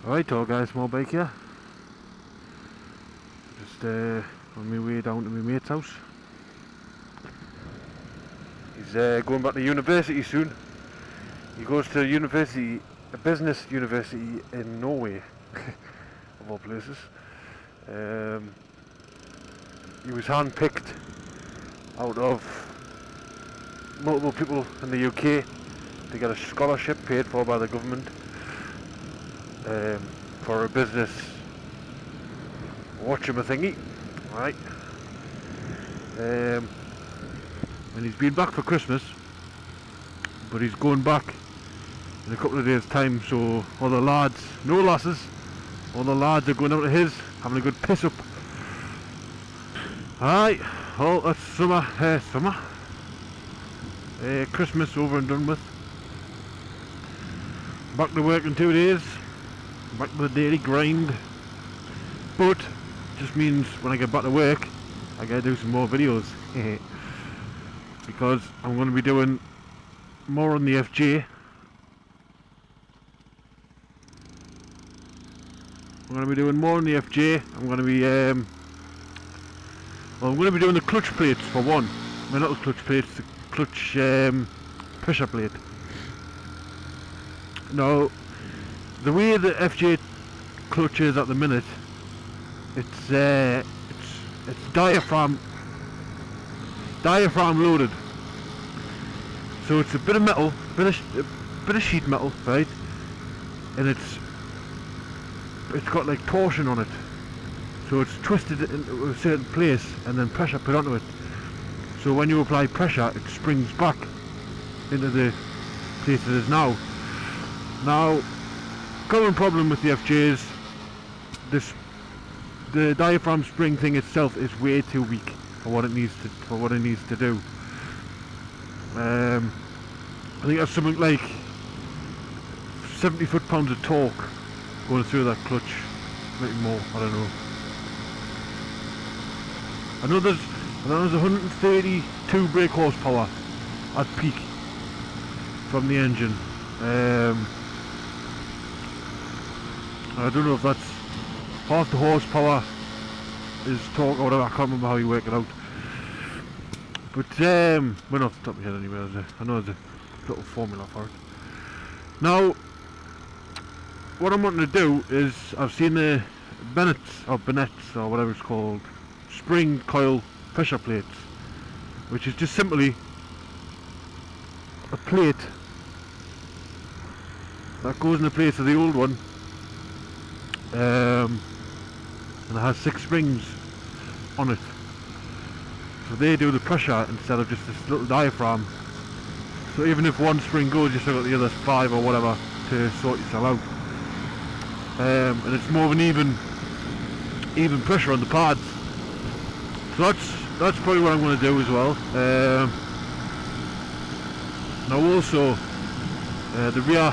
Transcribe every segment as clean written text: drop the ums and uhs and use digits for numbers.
Alright, all guys, small bike here. Just on my way down to my mate's house. He's going back to university soon. He goes to university, a business university in Norway, of all places. He was handpicked out of multiple people in the UK to get a scholarship paid for by the government for a business thingy, right? And he's been back for Christmas, but he's going back in a couple of days' time. So all the lads, no lasses, all the lads are going out to his, having a good piss up. Alright, well that's Christmas over and done with. Back to work in 2 days, back to the daily grind. But just means when I get back to work, I gotta do some more videos. Because I'm going to be doing more on the FJ. I'm going to be doing more on the FJ. I'm going to be doing the clutch plates for one. Well, not the clutch plates, the clutch pressure plate. Now, the way the FJ clutch is at the minute, it's diaphragm loaded. So it's a bit of metal, bit of sheet metal, right? And it's got like torsion on it. So it's twisted into a certain place and then pressure put onto it. So when you apply pressure, it springs back into the place it is now. Now, common problem with the FJs, the diaphragm spring thing itself is way too weak for what it needs to do. I think that's something like 70 foot-pounds of torque going through that clutch, maybe more, I don't know. I know there's 132 brake horsepower at peak from the engine. I don't know if that's half the horsepower is torque or whatever, I can't remember how you work it out. But, well, off the top of my head anyway, I know there's a little formula for it. Now, what I'm wanting to do is, I've seen the Bennett's or whatever it's called, spring coil pressure plates, which is just simply a plate that goes in the place of the old one, and it has 6 springs on it. So they do the pressure instead of just this little diaphragm. So even if one spring goes, you still got the other 5 or whatever to sort yourself out. And it's more of an even pressure on the pads. So that's probably what I'm going to do as well. Now also, the rear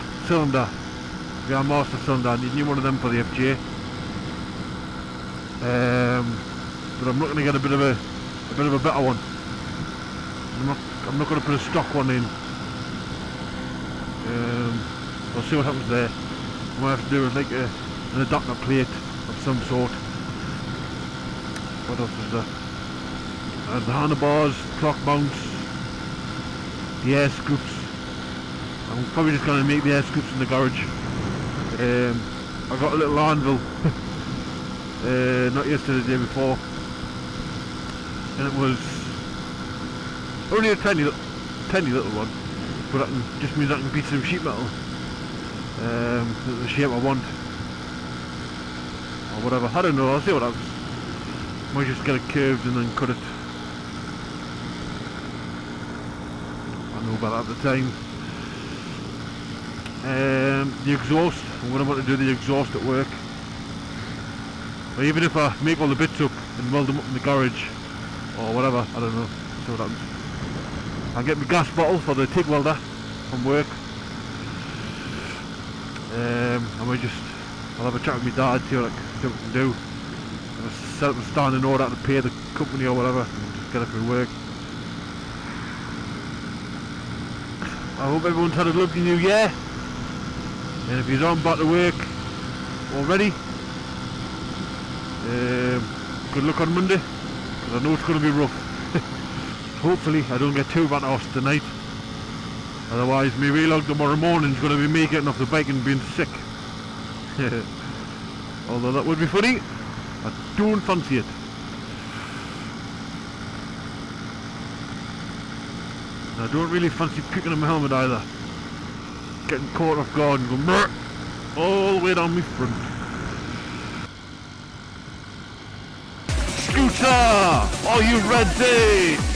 master cylinder, I need one of them for the FJ. But I'm not going to get a bit of a better one. I'm not going to put a stock one in. I'll see what happens there. I might have to do like an adapter plate of some sort. What else is there? The handlebars, clock mounts, the air scoops. I'm probably just going to make the air scoops in the garage. I got a little anvil, not yesterday, the day before, and it was only a tiny little one, but just means I can beat some sheet metal, the shape I want, or whatever. I don't know, I'll see what happens. Might just get it curved and then cut it. I know about that at the time. The exhaust, I'm going to want to do the exhaust at work. Or even if I make all the bits up and weld them up in the garage, or whatever, I don't know, see what happens. I'll get my gas bottle for the TIG welder from work. I'll have a chat with my dad, see what I can do. I'll set up a standing order to pay the company or whatever, and just get it through work. I hope everyone's had a lovely new year. And if you're on back to work, already. Good luck on Monday, because I know it's going to be rough. Hopefully I don't get too bad off tonight. Otherwise my vlog tomorrow morning is going to be me getting off the bike and being sick. Although that would be funny, I don't fancy it. I don't really fancy picking up my helmet either. Getting caught off guard and going brr, all the way down my front. Scooter, are you ready?